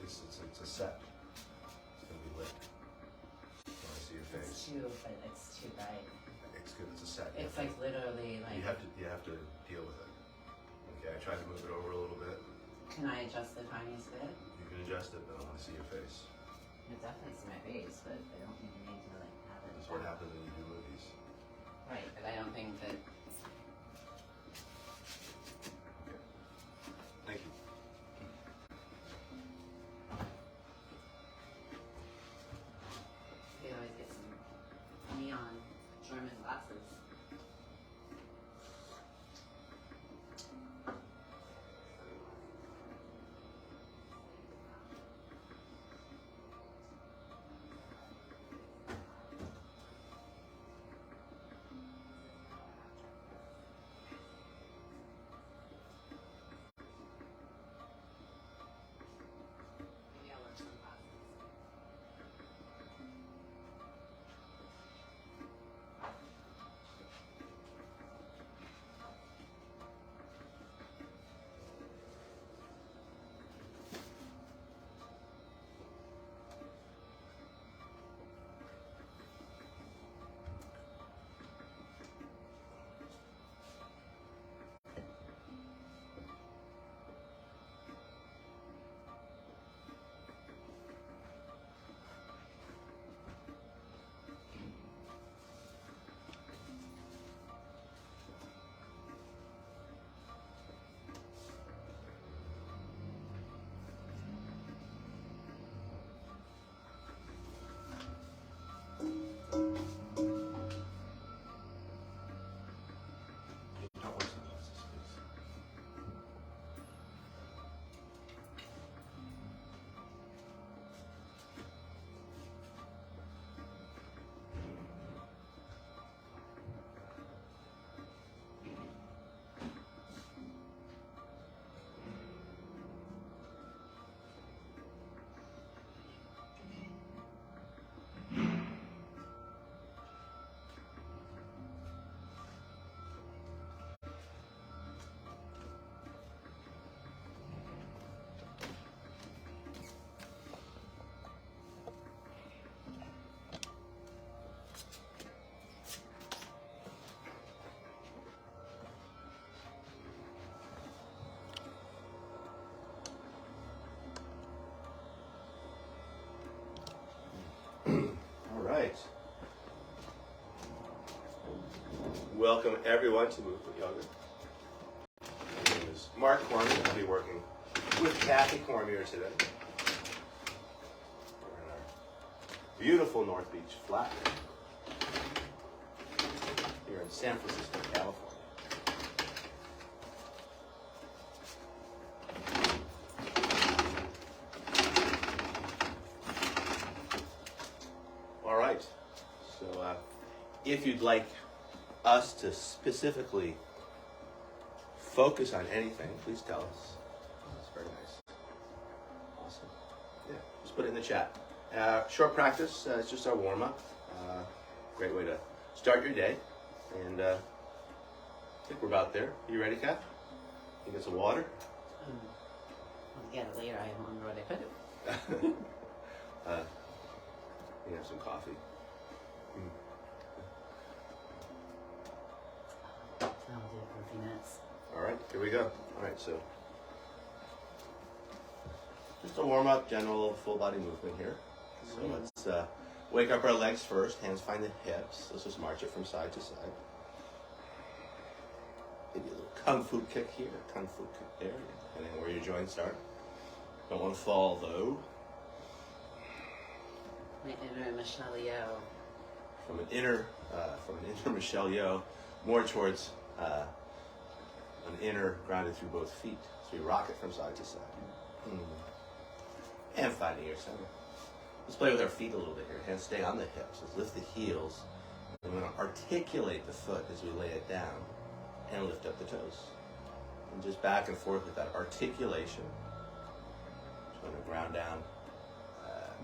It's a set. It's gonna be lit. When I see your face. It's too bright. It's good. It's a set. It's like literally like. You have to deal with it. Okay. I tried to move it over a little bit. Can I adjust the tiniest bit? You can adjust it, but I want to see your face. It definitely see my face, but I don't think we need to like have it. That's what happens when you do movies. Right, but I don't think that. Okay. Thank you. We always get some neon German glasses. Maybe I'll wear sunglasses. Don't wear sunglasses, please. All right. Welcome everyone to Movement Yoga. My name is Mark Cormier. I'll be working with Kathy Cormier today. We're in our beautiful North Beach flat here in San Francisco, California. All right. So if you'd like us to specifically focus on anything, please tell us. That's very nice. Awesome. Yeah, just put it in the chat. Short practice, it's just our warm-up. Great way to start your day. And I think we're about there. You ready, Kat? You get some water? I'll get it later. I don't remember what I put it. You have some coffee. I'll do it for a few minutes. All right, here we go. All right, so just a warm-up, general full body movement here. So let's wake up our legs first. Hands find the hips. Let's just march it from side to side. Maybe a little kung fu kick here, kung fu kick there, depending on where your joints are. Don't want to fall though. My inner Michelle Yeoh. From an inner Michelle Yeoh, more towards an inner grounded through both feet. So we rock it from side to side. And finding your center. Let's play with our feet a little bit here. Hands stay on the hips. Let's lift the heels. And we're going to articulate the foot as we lay it down and lift up the toes. And just back and forth with that articulation. Just going to ground down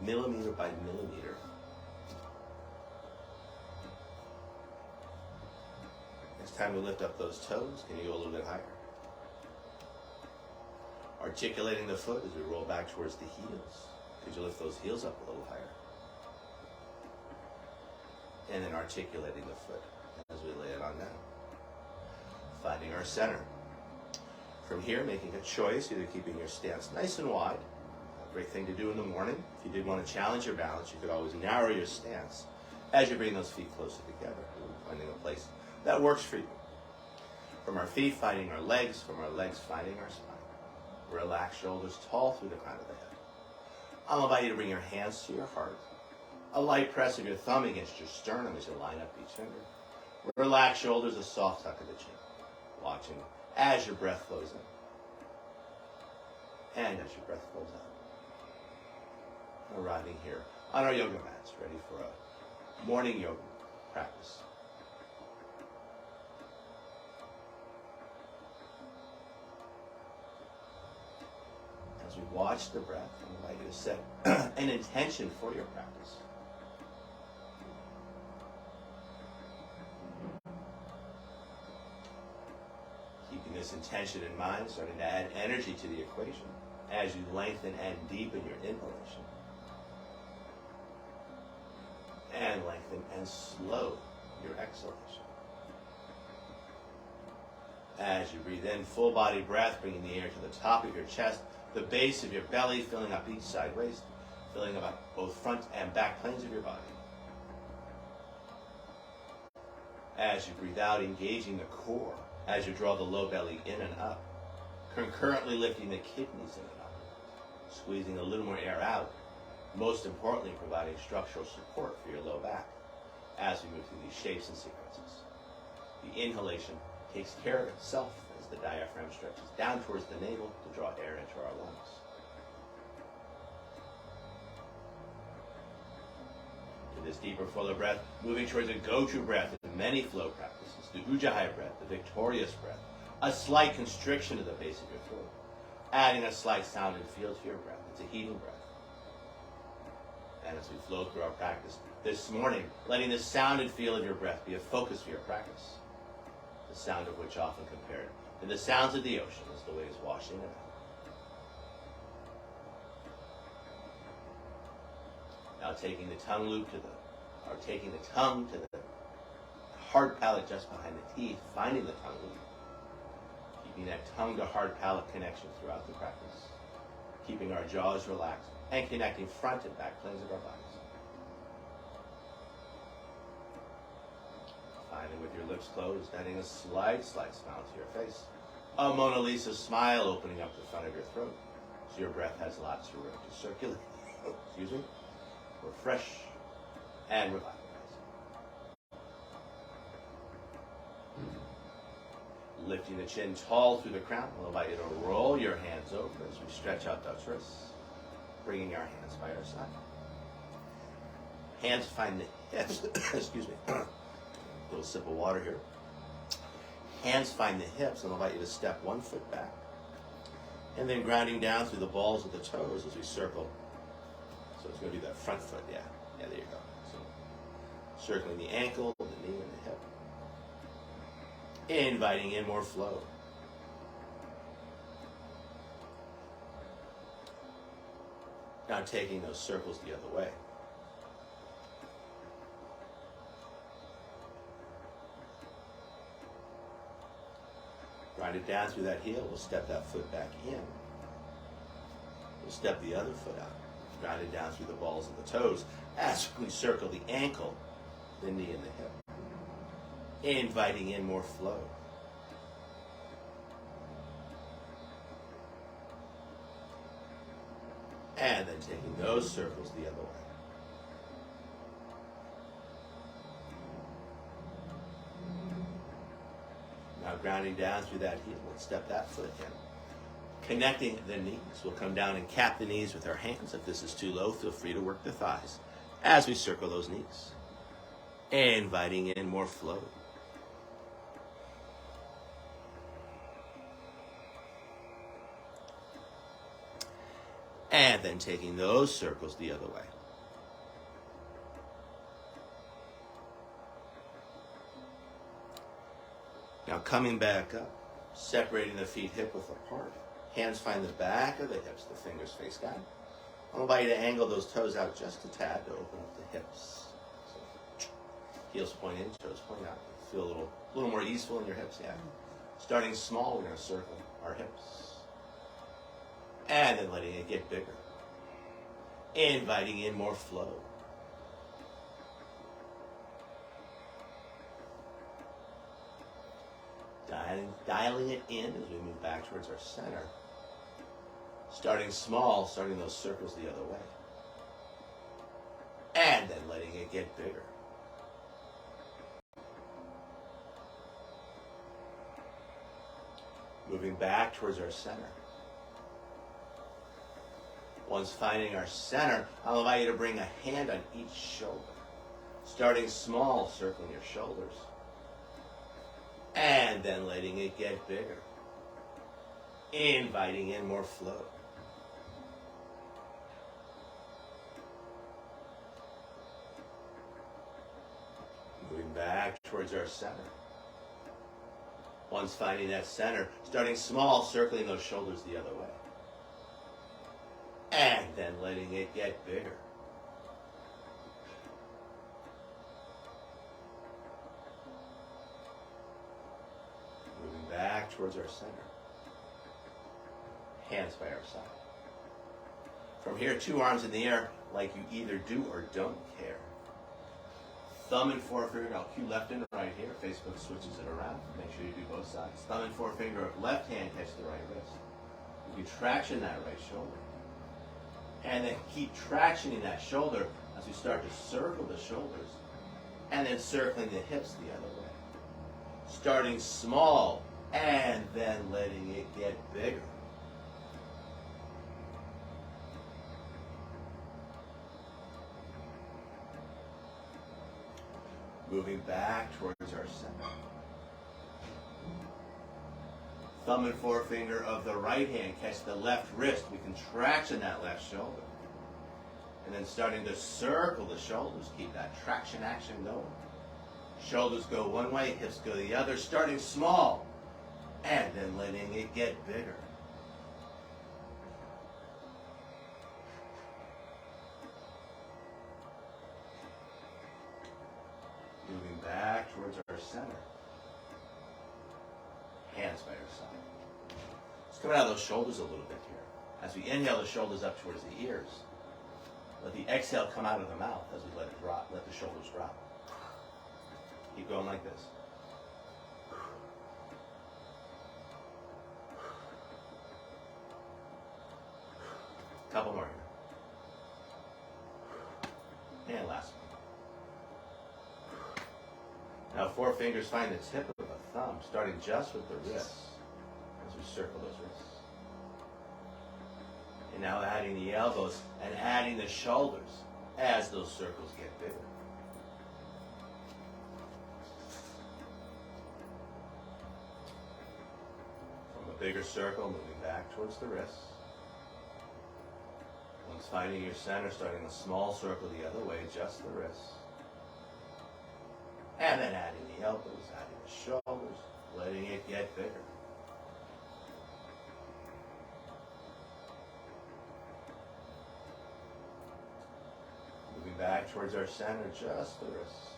millimeter by millimeter. Next time we lift up those toes, can you go a little bit higher? Articulating the foot as we roll back towards the heels. Could you lift those heels up a little higher? And then articulating the foot as we lay it on down. Finding our center. From here, making a choice, either keeping your stance nice and wide. A great thing to do in the morning. If you did want to challenge your balance, you could always narrow your stance as you bring those feet closer together, finding a place that works for you. From our feet, finding our legs. From our legs, finding our spine. Relax shoulders tall through the crown of the head. I'll invite you to bring your hands to your heart. A light press of your thumb against your sternum as you line up each finger. Relax shoulders, a soft tuck of the chin. Watching as your breath flows in. And as your breath flows out. Arriving here on our yoga mats, ready for a morning yoga practice. As we watch the breath, I invite you to set an intention for your practice. Keeping this intention in mind, starting to add energy to the equation as you lengthen and deepen your inhalation. And lengthen and slow your exhalation. As you breathe in, full body breath, bringing the air to the top of your chest, the base of your belly, filling up each side waist, filling up both front and back planes of your body. As you breathe out, engaging the core, as you draw the low belly in and up, concurrently lifting the kidneys in and up, squeezing a little more air out, most importantly providing structural support for your low back as we move through these shapes and sequences. The inhalation takes care of itself as the diaphragm stretches down towards the navel to draw air into our lungs. To this deeper, fuller breath, moving towards a go-to breath in many flow practices, the Ujjayi breath, the victorious breath, a slight constriction of the base of your throat, adding a slight sound and feel to your breath. It's a heating breath. And as we flow through our practice this morning, letting the sound and feel of your breath be a focus for your practice, the sound of which often compared to the sounds of the ocean as the waves wash in and out. Now taking the tongue to the hard palate just behind the teeth, finding the tongue loop, keeping that tongue to hard palate connection throughout the practice, keeping our jaws relaxed, and connecting front and back planes of our bodies. Finally, with your lips closed, adding a slight smile to your face. A Mona Lisa smile opening up the front of your throat, so your breath has lots of room to circulate. Refresh and revitalize. Lifting the chin tall through the crown, we'll invite you to roll your hands over as we stretch out those wrists. Bringing our hands by our side. Hands find the hips. Excuse me. A little sip of water here. Hands find the hips, and I'll invite you to step one foot back. And then grounding down through the balls of the toes as we circle. So it's going to be that front foot, yeah. Yeah, there you go. So circling the ankle, the knee, and the hip. Inviting in more flow. Now taking those circles the other way. Grind it down through that heel. We'll step that foot back in. We'll step the other foot out. Grind it down through the balls of the toes as we circle the ankle, the knee, and the hip. Inviting in more flow. And then taking those circles the other way. Now grounding down through that heel, let's step that foot in. Connecting the knees, we'll come down and cap the knees with our hands. If this is too low, feel free to work the thighs as we circle those knees. And inviting in more flow. And then taking those circles the other way. Now coming back up, separating the feet hip width apart, Hands find the back of the hips, the fingers face down. I'm going to invite you to angle those toes out just a tad to open up the hips. So, heels point in, toes point out. Feel a little more easeful in your hips, yeah. Starting small, we're going to circle our hips. And then letting it get bigger. Inviting in more flow. Dialing it in as we move back towards our center. Starting small, starting those circles the other way. And then letting it get bigger. Moving back towards our center. Once finding our center, I'll invite you to bring a hand on each shoulder. Starting small, circling your shoulders. And then letting it get bigger. Inviting in more flow. Moving back towards our center. Once finding that center, starting small, circling those shoulders the other way. And then letting it get bigger. Moving back towards our center. Hands by our side. From here, 2 arms in the air, like you either do or don't care. Thumb and forefinger, I'll cue left and right here. Facebook switches it around. Make sure you do both sides. Thumb and forefinger of left hand catch the right wrist. You can traction that right shoulder. And then keep tractioning that shoulder as we start to circle the shoulders. And then circling the hips the other way. Starting small and then letting it get bigger. Moving back towards our center. Thumb and forefinger of the right hand catch the left wrist. We can traction that left shoulder. And then starting to circle the shoulders. Keep that traction action going. Shoulders go one way, hips go the other. Starting small. And then letting it get bigger. Moving back towards our center. Hands by our side. Let's come out of those shoulders a little bit here. As we inhale the shoulders up towards the ears, let the exhale come out of the mouth as we let it drop, let the shoulders drop. Keep going like this. Couple more here. And last one. Now 4 fingers find the tip of a thumb, starting just with the wrists as we circle those wrists. And now adding the elbows and adding the shoulders as those circles get bigger. From a bigger circle, moving back towards the wrists. Once finding your center, starting a small circle the other way, just the wrists. And then adding the elbows, adding the shoulders, letting it get bigger. Moving back towards our center, just the wrists.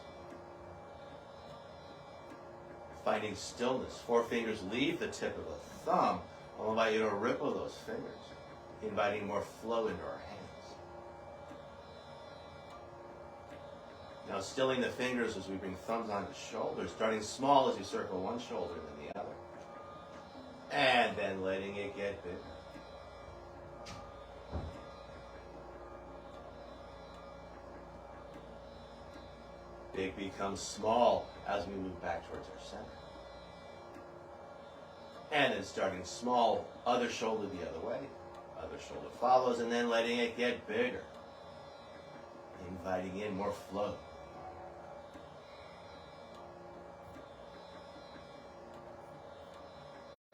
Finding stillness. 4 fingers leave the tip of a thumb. I'll invite you to ripple those fingers, inviting more flow into our hands. Now stilling the fingers as we bring thumbs onto shoulders, starting small as you circle one shoulder then the other. And then letting it get bigger. Big becomes small as we move back towards our center. And then starting small, other shoulder the other way. Other shoulder follows, and then letting it get bigger. Inviting in more flow.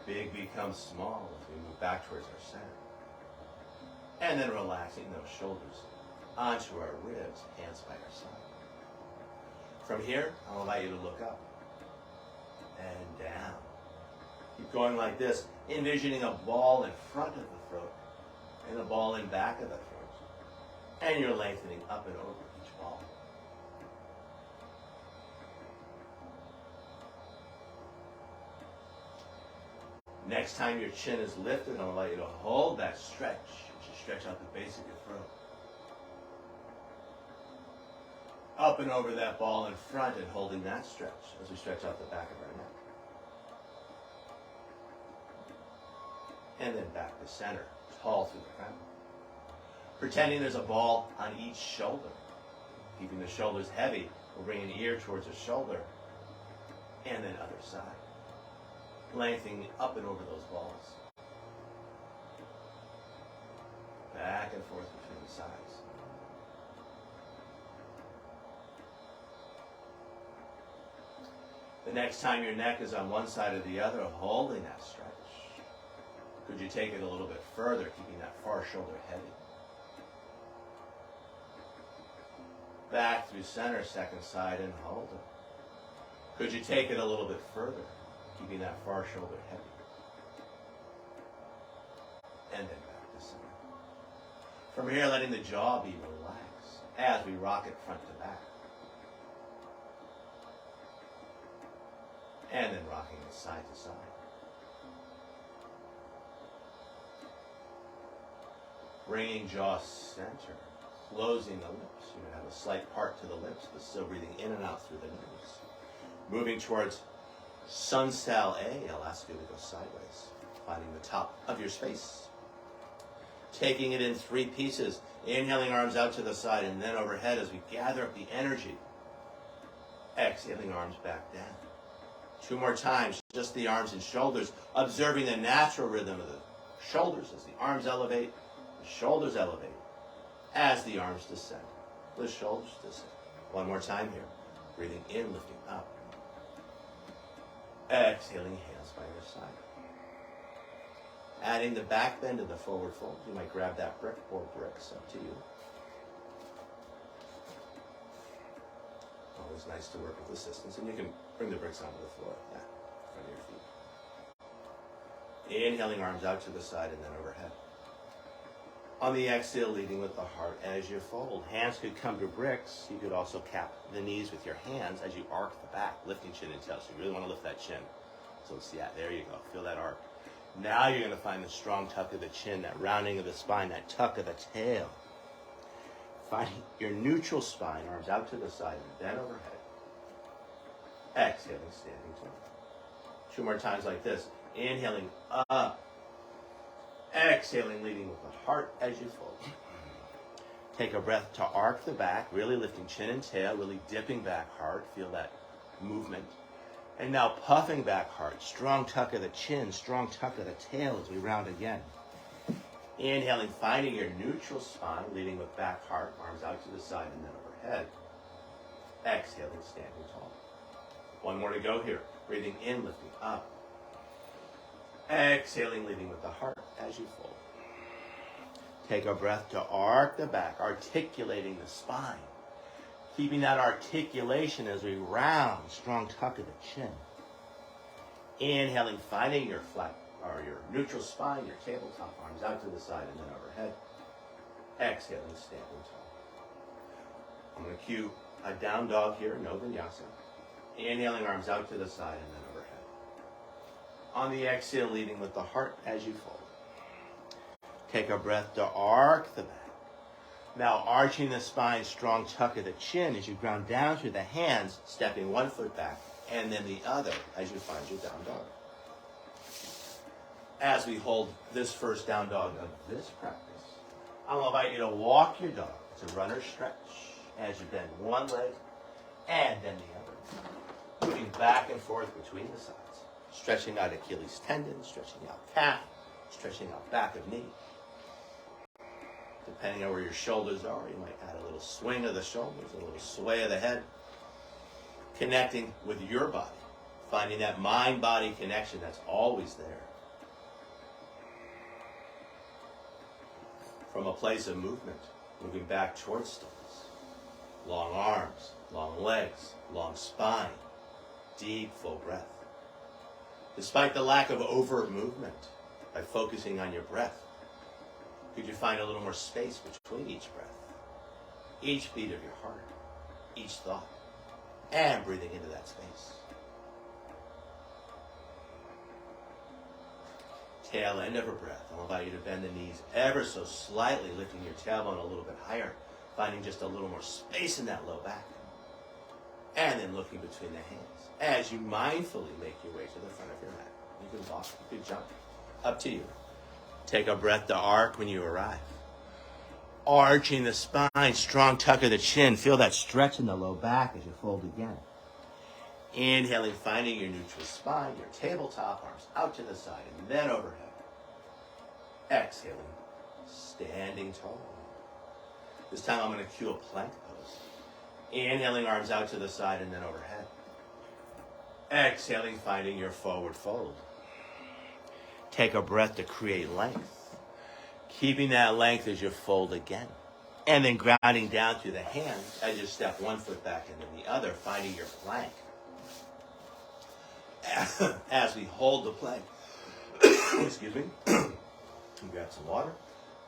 Big becomes small as we move back towards our center. And then relaxing those shoulders onto our ribs, hands by our side. From here, I'll invite you to look up and down Keep going like this, envisioning a ball in front of the throat and a ball in back of the throat. And you're lengthening up and over each ball. Next time your chin is lifted, I'll allow you to hold that stretch as you stretch out the base of your throat. Up and over that ball in front and holding that stretch as we stretch out the back of our neck. And then back to center, tall through the crown. Pretending there's a ball on each shoulder. Keeping the shoulders heavy, we'll bring an ear towards the shoulder. And then other side. Lengthening up and over those balls. Back and forth between the sides. The next time your neck is on one side or the other, holding that stretch. Could you take it a little bit further, keeping that far shoulder heavy? Back through center, second side, and hold it. Could you take it a little bit further, keeping that far shoulder heavy? And then back to center. From here, letting the jaw be relaxed as we rock it front to back. And then rocking it side to side. Bringing jaw center, closing the lips. You're going to have a slight part to the lips, but still breathing in and out through the nose. Moving towards Sun Sal A, I'll ask you to go sideways, finding the top of your space. Taking it in 3 pieces, inhaling arms out to the side and then overhead as we gather up the energy. Exhaling arms back down. 2 more times, just the arms and shoulders, observing the natural rhythm of the shoulders as the arms elevate, the shoulders elevate, as the arms descend, the shoulders descend. 1 more time here, breathing in, lifting up. Exhaling, hands by your side. Adding the back bend to the forward fold. You might grab that brick or bricks, up to you. Always nice to work with assistance, and you can bring the bricks onto the floor, in front of your feet. Inhaling, arms out to the side and then overhead. On the exhale, leading with the heart as you fold. Hands could come to bricks. You could also cap the knees with your hands as you arc the back, lifting chin and tail. So you really want to lift that chin. So there you go. Feel that arc. Now you're going to find the strong tuck of the chin, that rounding of the spine, that tuck of the tail. Finding your neutral spine, arms out to the side and then overhead. Exhaling, standing tall. 2 more times like this. Inhaling up. Exhaling, leading with the heart as you fold. Take a breath to arc the back, really lifting chin and tail, really dipping back heart. Feel that movement. And now puffing back heart. Strong tuck of the chin, strong tuck of the tail as we round again. Inhaling, finding your neutral spine, leading with back heart, arms out to the side and then overhead. Exhaling, standing tall. 1 more to go here. Breathing in, lifting up. Exhaling, leading with the heart as you fold. Take a breath to arc the back, articulating the spine. Keeping that articulation as we round, strong tuck of the chin. Inhaling, finding your flat or your neutral spine, your tabletop, arms out to the side and then overhead. Exhaling, standing tall. I'm going to cue a down dog here, no vinyasa. Inhaling, arms out to the side and then overhead. On the exhale, leading with the heart as you fold. Take a breath to arc the back. Now arching the spine, strong tuck of the chin as you ground down through the hands, stepping 1 foot back and then the other as you find your down dog. As we hold this first down dog of this practice, I'll invite you to walk your dog. It's a runner stretch as you bend one leg and then the other. Moving back and forth between the sides. Stretching out Achilles tendon, stretching out calf, stretching out back of knee. Depending on where your shoulders are, you might add a little swing of the shoulders, a little sway of the head. Connecting with your body, finding that mind-body connection that's always there. From a place of movement, moving back towards stillness. Long arms, long legs, long spine, deep, full breath. Despite the lack of overt movement, by focusing on your breath, could you find a little more space between each breath, each beat of your heart, each thought, and breathing into that space? Tail end of a breath. I'll invite you to bend the knees ever so slightly, lifting your tailbone a little bit higher, finding just a little more space in that low back. And then looking between the hands as you mindfully make your way to the front of your mat. You can walk, you can jump. Up to you. Take a breath to arc when you arrive. Arching the spine, strong tuck of the chin. Feel that stretch in the low back as you fold again. Inhaling, finding your neutral spine, your tabletop, arms out to the side, and then overhead. Exhaling, standing tall. This time I'm going to cue a plank pose. Inhaling, arms out to the side, and then overhead. Exhaling, finding your forward fold. Take a breath to create length. Keeping that length as you fold again. And then grounding down through the hands as you step one foot back and then the other, finding your plank. As we hold the plank, excuse me, grab some water.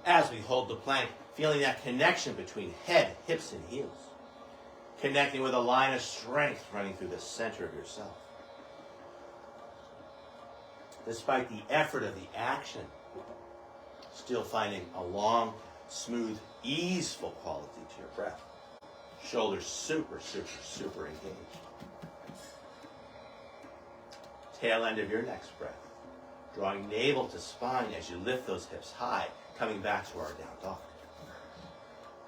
As we hold the plank, feeling that connection between head, hips, and heels. Connecting with a line of strength running through the center of yourself. Despite the effort of the action, still finding a long, smooth, easeful quality to your breath. Shoulders super, super, super engaged. Tail end of your next breath. Drawing navel to spine as you lift those hips high, coming back to our down dog.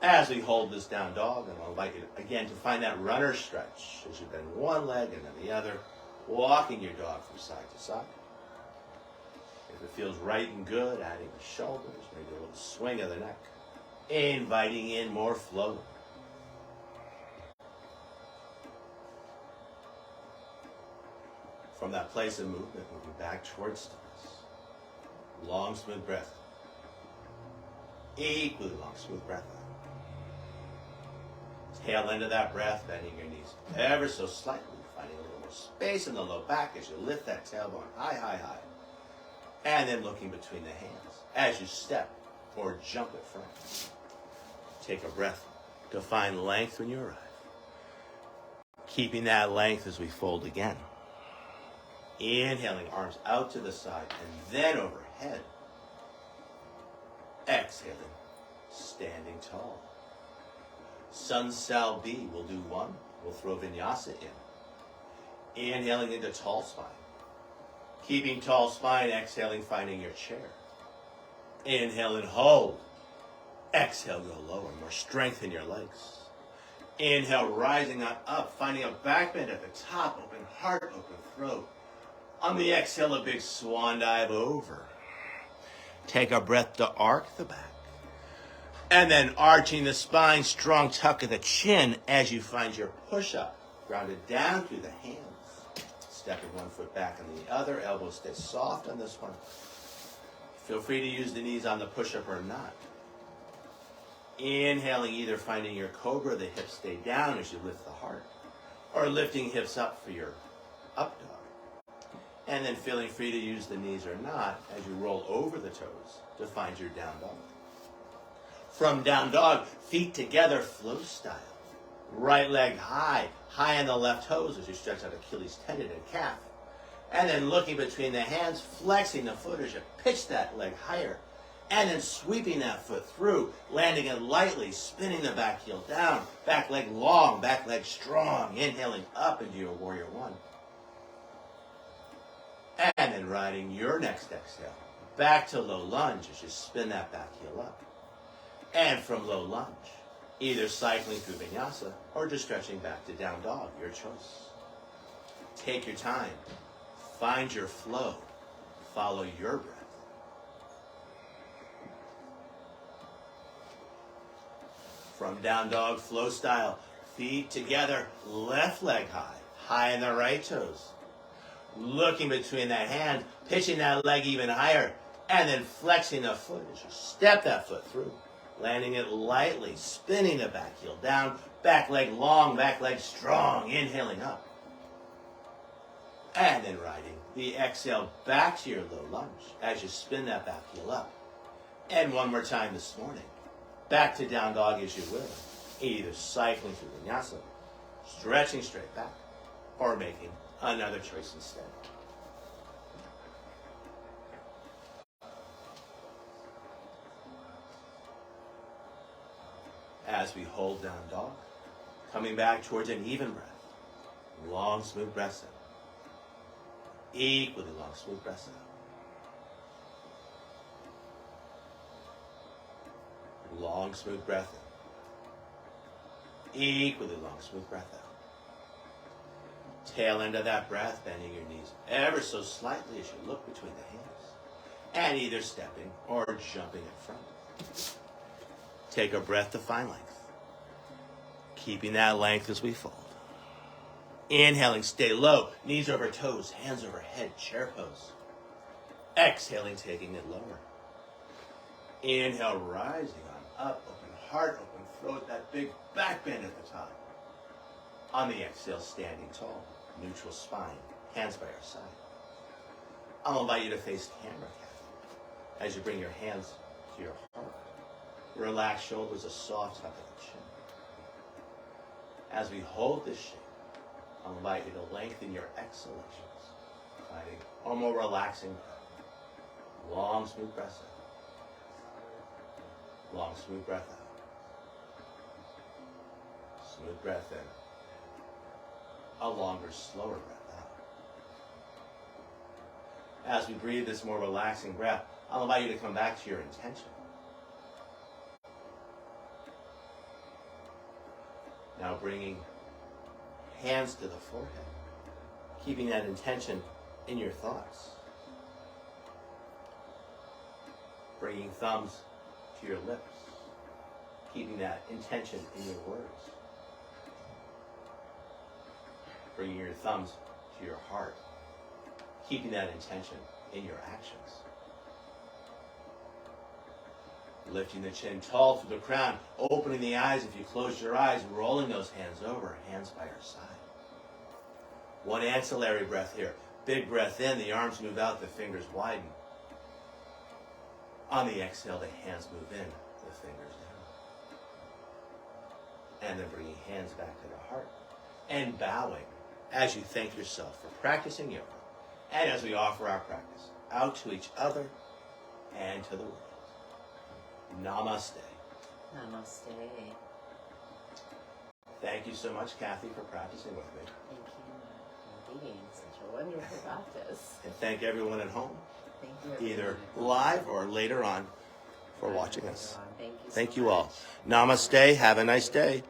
As we hold this down dog, and I'll invite you again to find that runner stretch as you bend one leg and then the other, walking your dog from side to side. If it feels right and good, adding the shoulders, maybe a little swing of the neck, inviting in more flow. From that place of movement, moving back towards stillness. Long, smooth breath. Equally long, smooth breath out. Tail end of that breath, bending your knees ever so slightly, finding a little more space in the low back as you lift that tailbone high, high, high. And then looking between the hands as you step or jump at front. Take a breath to find length when you arrive. Keeping that length as we fold again. Inhaling, arms out to the side and then overhead. Exhaling, standing tall. Sun Sal B, we'll do one. We'll throw vinyasa in. Inhaling into tall spine. Keeping tall spine, exhaling, finding your chair. Inhale and hold. Exhale, go lower, more strength in your legs. Inhale, rising on up, finding a back bend at the top, open heart, open throat. On the exhale, a big swan dive over. Take a breath to arc the back. And then arching the spine, strong tuck of the chin as you find your push-up. Grounded down through the hands. Stepping one foot back and the other. Elbows stay soft on this one. Feel free to use the knees on the push-up or not. Inhaling, either finding your cobra, the hips stay down as you lift the heart. Or lifting hips up for your up dog. And then feeling free to use the knees or not as you roll over the toes to find your down dog. From down dog, feet together, flow style. Right leg high, high on the left toes as you stretch out Achilles tendon and calf. And then looking between the hands, flexing the foot as you pitch that leg higher. And then sweeping that foot through, landing it lightly, spinning the back heel down. Back leg long, back leg strong. Inhaling up into your warrior one. And then riding your next exhale, back to low lunge as you spin that back heel up. And from low lunge, either cycling through vinyasa or just stretching back to down dog, your choice. Take your time, find your flow, follow your breath. From down dog, flow style, feet together, left leg high, high on the right toes. Looking between that hand, pitching that leg even higher, and then flexing the foot as you step that foot through. Landing it lightly, spinning the back heel down, back leg long, back leg strong, inhaling up. And then riding The exhale back to your low lunge as you spin that back heel up. And one more time this morning. Back to down dog as you will. Either cycling through vinyasa, stretching straight back, or making another choice instead. As we hold down dog, coming back towards an even breath. Long, smooth breaths in. Equally long, smooth breaths out. Long, smooth breath in. Equally long, smooth breath out. Tail end of that breath, bending your knees ever so slightly as you look between the hands. And either stepping or jumping in front. Take a breath to find length. Keeping that length as we fold. Inhaling, stay low, knees over toes, hands over head, chair pose. Exhaling, taking it lower. Inhale, rising on up, open heart, open throat, that big back bend at the top. On the exhale, standing tall, neutral spine, hands by your side. I'll invite you to face camera, Kathy, as you bring your hands to your heart. Relax shoulders, a soft tuck at the chin. As we hold this shape, I'll invite you to lengthen your exhalations, finding a more relaxing breath. Long, smooth breath in. Long, smooth breath out. Smooth breath in. A longer, slower breath out. As we breathe this more relaxing breath, I'll invite you to come back to your intention. Now bringing hands to the forehead, keeping that intention in your thoughts. Bringing thumbs to your lips, keeping that intention in your words. Bringing your thumbs to your heart, keeping that intention in your actions. Lifting the chin tall through the crown, opening the eyes if you close your eyes, rolling those hands over, hands by your side. One ancillary breath here. Big breath in, the arms move out, the fingers widen. On the exhale, the hands move in, the fingers down. And then bringing hands back to the heart. And bowing as you thank yourself for practicing yoga. And as we offer our practice out to each other and to the world. Namaste. Namaste. Thank you so much, Kathy, for practicing with me. Thank you for being such a wonderful practice. And thank everyone at home, Thank you. either live or later on, for watching us. Thank you. Thank so you all. much. Namaste. Have a nice day.